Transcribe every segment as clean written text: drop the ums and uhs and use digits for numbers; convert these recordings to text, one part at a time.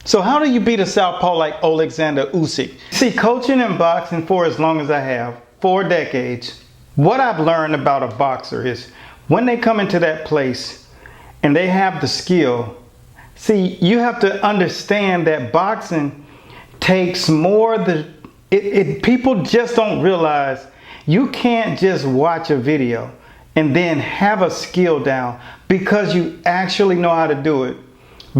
So how do you beat a southpaw like Alexander Usyk? See, coaching in boxing for as long as I have, 4 decades, what I've learned about a boxer is when they come into that place and they have the skill, see, you have to understand that boxing takes more people just don't realize you can't just watch a video and then have a skill down because you actually know how to do it.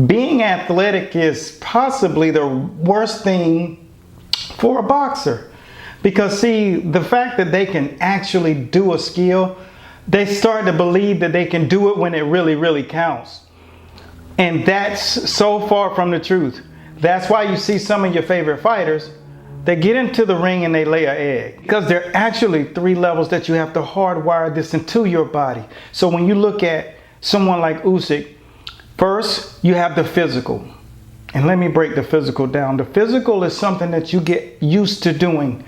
Being athletic is possibly the worst thing for a boxer. Because see, the fact that they can actually do a skill, they start to believe that they can do it when it really, really counts. And that's so far from the truth. That's why you see some of your favorite fighters, they get into the ring and they lay an egg. Because there are actually 3 levels that you have to hardwire this into your body. So when you look at someone like Usyk, first, you have the physical. And let me break the physical down. The physical is something that you get used to doing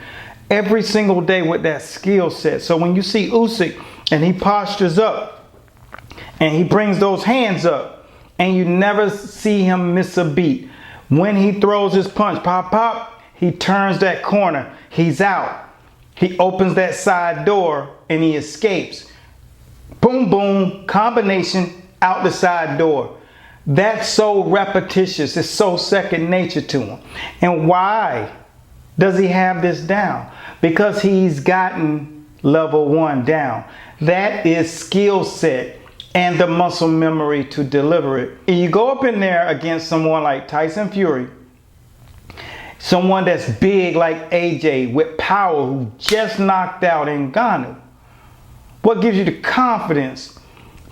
every single day with that skill set. So when you see Usyk and he postures up and he brings those hands up and you never see him miss a beat. When he throws his punch, pop, pop, he turns that corner. He's out. He opens that side door and he escapes. Boom, boom, combination out the side door. That's so repetitious. It's so second nature to him. And why does he have this down? Because he's gotten level 1 down. That is skill set and the muscle memory to deliver it. And you go up in there against someone like Tyson Fury, someone that's big like AJ with power who just knocked out Ngannou. What gives you the confidence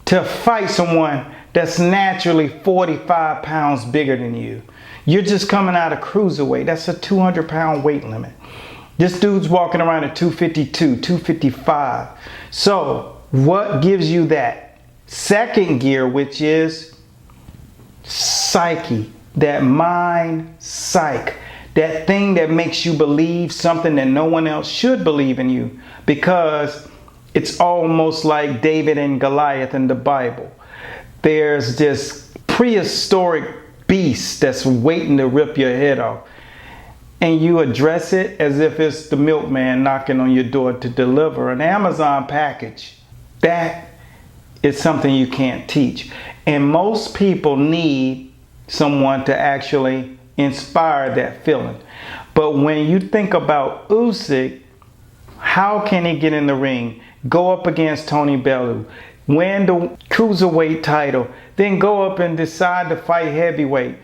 to fight someone that's naturally 45 pounds bigger than you? You're just coming out of cruiserweight. That's a 200-pound weight limit. This dude's walking around at 252, 255. So what gives you that second gear, which is psyche, that mind psych, that thing that makes you believe something that no one else should believe in you, because it's almost like David and Goliath in the Bible. There's this prehistoric beast that's waiting to rip your head off. And you address it as if it's the milkman knocking on your door to deliver an Amazon package. That is something you can't teach. And most people need someone to actually inspire that feeling. But when you think about Usyk, how can he get in the ring, go up against Tony Bellew, win the cruiserweight title, then go up and decide to fight heavyweight?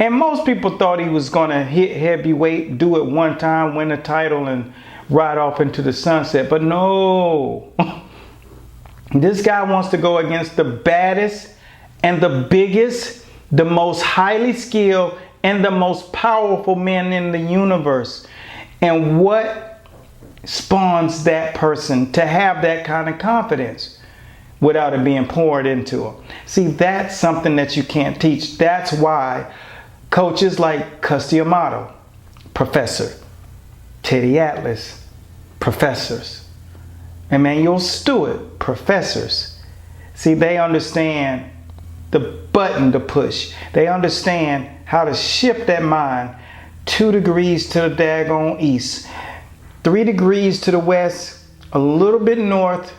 And most people thought he was going to hit heavyweight, do it one time, win the title, and ride off into the sunset. But no. This guy wants to go against the baddest and the biggest, the most highly skilled, and the most powerful men in the universe. And what spawns that person to have that kind of confidence without it being poured into them? See, that's something that you can't teach. That's why coaches like 𝗪𝗪𝗪𝗧𝗘𝗥𝗕𝗢𝗫𝗓, Professor, Teddy Atlas, professors, Emanuel Stewart, professors. See, they understand the button to push. They understand how to shift that mind 2 degrees to the daggone east, 3 degrees to the west, a little bit north,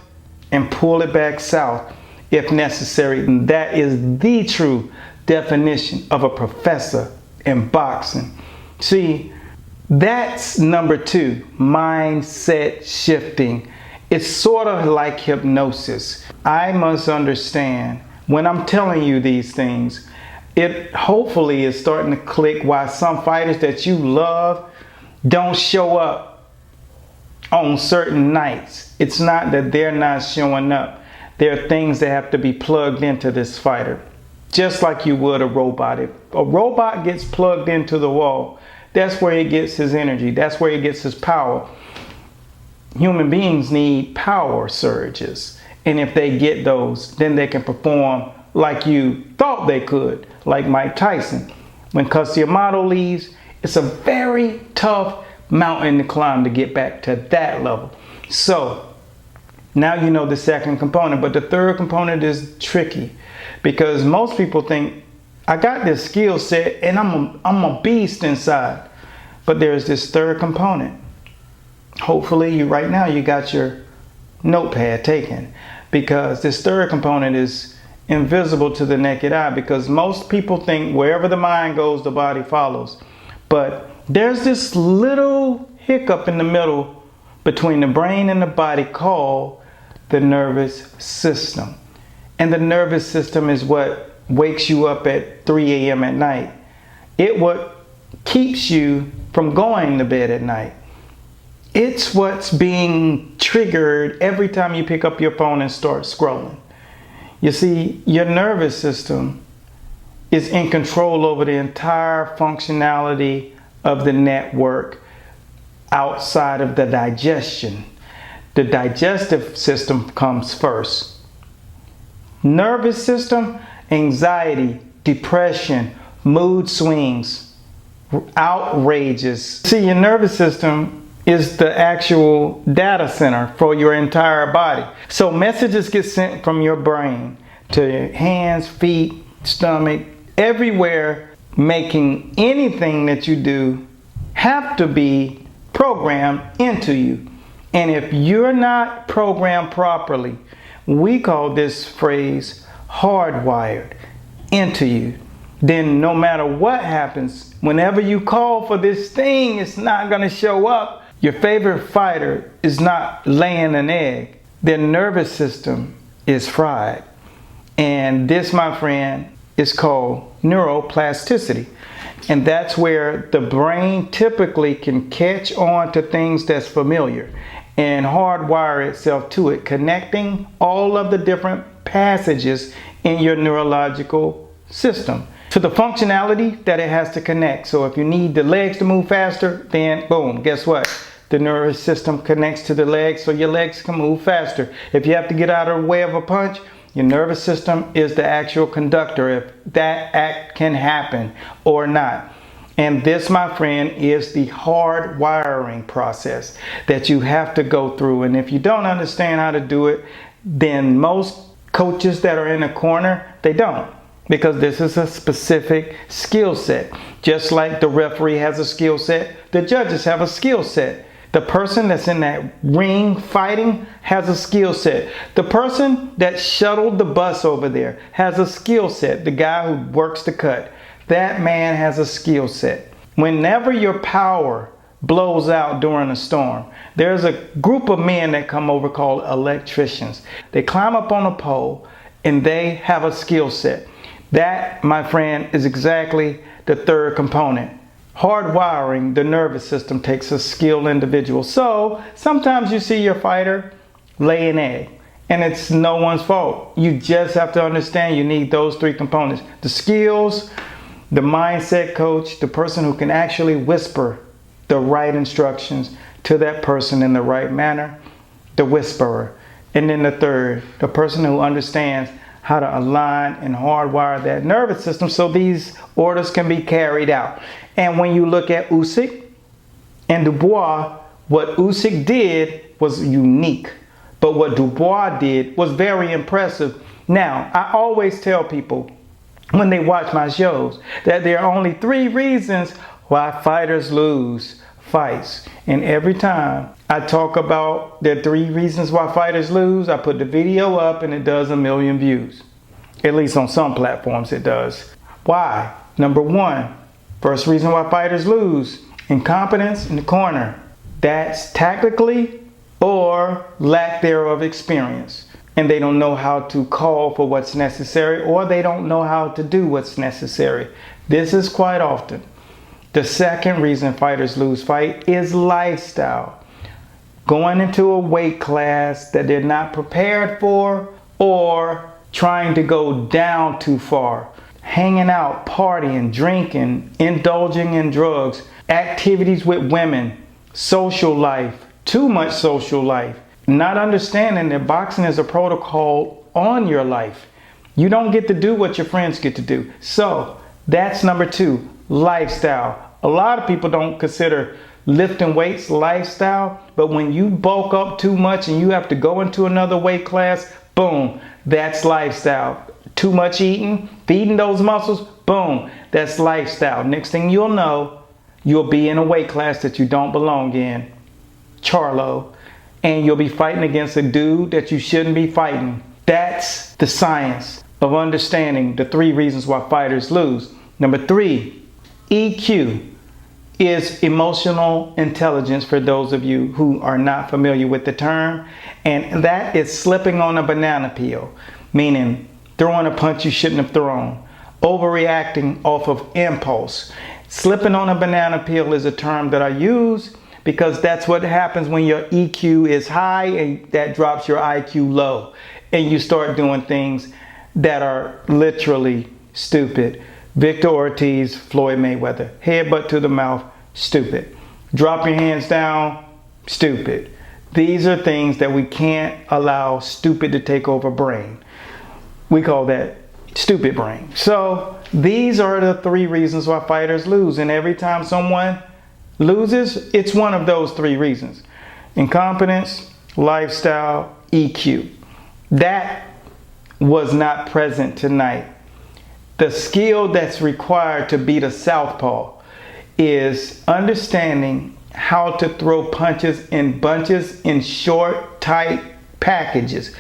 and pull it back south if necessary. And that is the true definition of a professor in boxing. See, that's number 2, mindset shifting. It's sort of like hypnosis. I must understand when I'm telling you these things, it hopefully is starting to click why some fighters that you love don't show up on certain nights. It's not that they're not showing up. There are things that have to be plugged into this fighter, just like you would a robot. If a robot gets plugged into the wall, that's where he gets his energy. That's where he gets his power. Human beings need power surges. And if they get those, then they can perform like you thought they could, like Mike Tyson. When 𝗪𝗪𝗪𝗪𝗪 leaves, it's a very tough mountain to climb to get back to that level. So now you know the second component, but the third component is tricky because most people think I got this skill set and I'm a beast inside. But there's this third component. Hopefully right now you got your notepad taken, because this third component is invisible to the naked eye, because most people think wherever the mind goes, the body follows. But there's this little hiccup in the middle between the brain and the body called the nervous system. And the nervous system is what wakes you up at 3 a.m. at night. It what keeps you from going to bed at night. It's what's being triggered every time you pick up your phone and start scrolling. You see, your nervous system is in control over the entire functionality of the network outside of the digestion. The digestive system comes first. Nervous system, anxiety, depression, mood swings, outrages. See, your nervous system is the actual data center for your entire body. So messages get sent from your brain to your hands, feet, stomach, everywhere, making anything that you do have to be programmed into you. And if you're not programmed properly, we call this phrase hardwired into you. Then no matter what happens, whenever you call for this thing, it's not going to show up. Your favorite fighter is not laying an egg. Their nervous system is fried. And this, my friend, is called neuroplasticity. And that's where the brain typically can catch on to things that's familiar and hardwire itself to it, connecting all of the different passages in your neurological system to the functionality that it has to connect. So if you need the legs to move faster, then boom, guess what? The nervous system connects to the legs so your legs can move faster. If you have to get out of the way of a punch, your nervous system is the actual conductor if that act can happen or not. And this, my friend, is the hard wiring process that you have to go through. And if you don't understand how to do it, then most coaches that are in a corner, they don't. Because this is a specific skill set. Just like the referee has a skill set, the judges have a skill set. The person that's in that ring fighting has a skill set. The person that shuttled the bus over there has a skill set. The guy who works the cut, that man has a skill set. Whenever your power blows out during a storm, there's a group of men that come over called electricians. They climb up on a pole and they have a skill set. That, my friend, is exactly the third component. Hardwiring the nervous system takes a skilled individual. So sometimes you see your fighter lay an egg, and it's no one's fault. You just have to understand you need those three components: the skills, the mindset coach, the person who can actually whisper the right instructions to that person in the right manner, the whisperer. And then the third, the person who understands how to align and hardwire that nervous system so these orders can be carried out. And when you look at Usyk and Dubois, what Usyk did was unique, but what Dubois did was very impressive. Now, I always tell people when they watch my shows that there are only 3 reasons why fighters lose fights. And every time I talk about the 3 reasons why fighters lose, I put the video up and it does 1 million views. At least on some platforms it does. Why? Number 1, first reason why fighters lose: incompetence in the corner. That's tactically or lack thereof experience. And they don't know how to call for what's necessary, or they don't know how to do what's necessary. This is quite often. The second reason fighters lose fight is lifestyle. Going into a weight class that they're not prepared for, or trying to go down too far. Hanging out, partying, drinking, indulging in drugs, activities with women, social life, too much social life. Not understanding that boxing is a protocol on your life. You don't get to do what your friends get to do. So that's number 2, lifestyle. A lot of people don't consider lifting weights lifestyle, but when you bulk up too much and you have to go into another weight class, boom, that's lifestyle. Too much eating, feeding those muscles, Boom, that's lifestyle. Next thing you'll know, you'll be in a weight class that you don't belong in, Charlo, and you'll be fighting against a dude that you shouldn't be fighting. That's the science of understanding the 3 reasons why fighters lose. Number 3, EQ is emotional intelligence for those of you who are not familiar with the term. And that is slipping on a banana peel, meaning throwing a punch you shouldn't have thrown, overreacting off of impulse. Slipping on a banana peel is a term that I use because that's what happens when your EQ is high and that drops your IQ low. And you start doing things that are literally stupid. Victor Ortiz, Floyd Mayweather. Headbutt to the mouth, stupid. Drop your hands down, stupid. These are things that we can't allow stupid to take over brain. We call that stupid brain. So these are the 3 reasons why fighters lose. And every time someone loses, it's one of those 3 reasons. Incompetence, lifestyle, EQ. That was not present tonight. The skill that's required to beat a southpaw is understanding how to throw punches in bunches in short, tight packages.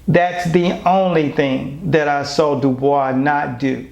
That's the only thing that I saw Dubois not do.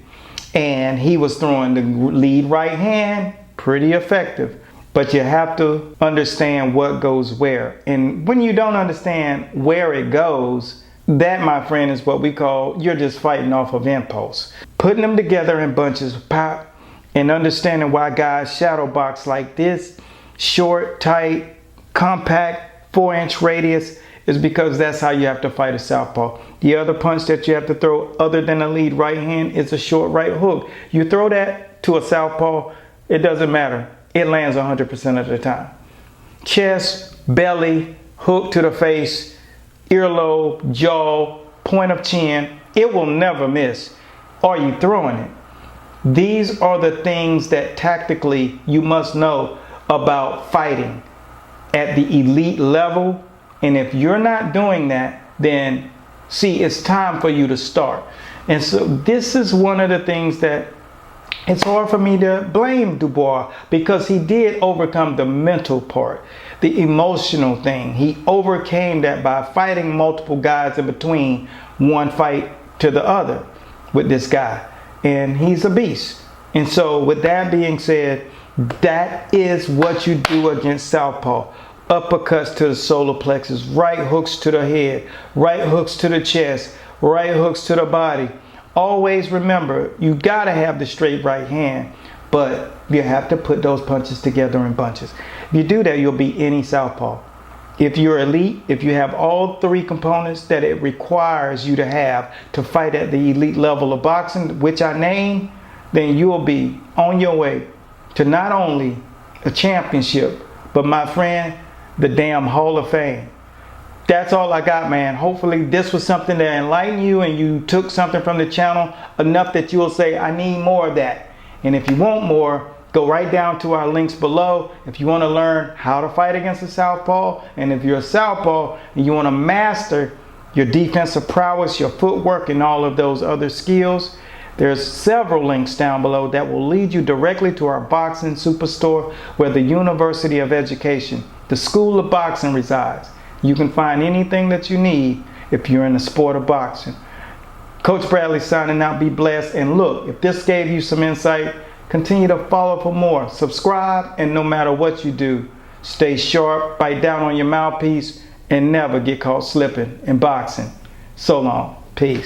And he was throwing the lead right hand, pretty effective. But you have to understand what goes where. And when you don't understand where it goes, that, my friend, is what we call, you're just fighting off of impulse. Putting them together in bunches, pop, and understanding why guys shadow box like this, short, tight, compact, 4-inch radius, is because that's how you have to fight a southpaw. The other punch that you have to throw other than a lead right hand is a short right hook. You throw that to a southpaw, it doesn't matter. It lands 100% of the time. Chest, belly, hook to the face, earlobe, jaw, point of chin, it will never miss. Are you throwing it? These are the things that tactically you must know about fighting at the elite level. And if you're not doing that, then see, it's time for you to start. And so this is one of the things that it's hard for me to blame Dubois, because he did overcome the mental part, the emotional thing. He overcame that by fighting multiple guys in between one fight to the other with this guy. And he's a beast. And so with that being said, that is what you do against southpaw. Uppercuts to the solar plexus, right hooks to the head, right hooks to the chest, right hooks to the body. Always remember, you gotta have the straight right hand, but you have to put those punches together in bunches. If you do that, you'll beat any southpaw. If you're elite, if you have all 3 components that it requires you to have to fight at the elite level of boxing, which I named, then you will be on your way to not only a championship, but, my friend, the damn Hall of Fame. That's all I got, man. Hopefully this was something that enlightened you and you took something from the channel enough that you will say, I need more of that. And if you want more, go right down to our links below. If you want to learn how to fight against a southpaw, and if you're a southpaw and you want to master your defensive prowess, your footwork, and all of those other skills, there's several links down below that will lead you directly to our boxing superstore, where the University of Education, the School of Boxing, resides. You can find anything that you need if you're in the sport of boxing. Coach Bradley signing out. Be blessed. And look, if this gave you some insight, continue to follow for more. Subscribe, and no matter what you do, stay sharp, bite down on your mouthpiece, and never get caught slipping in boxing. So long. Peace.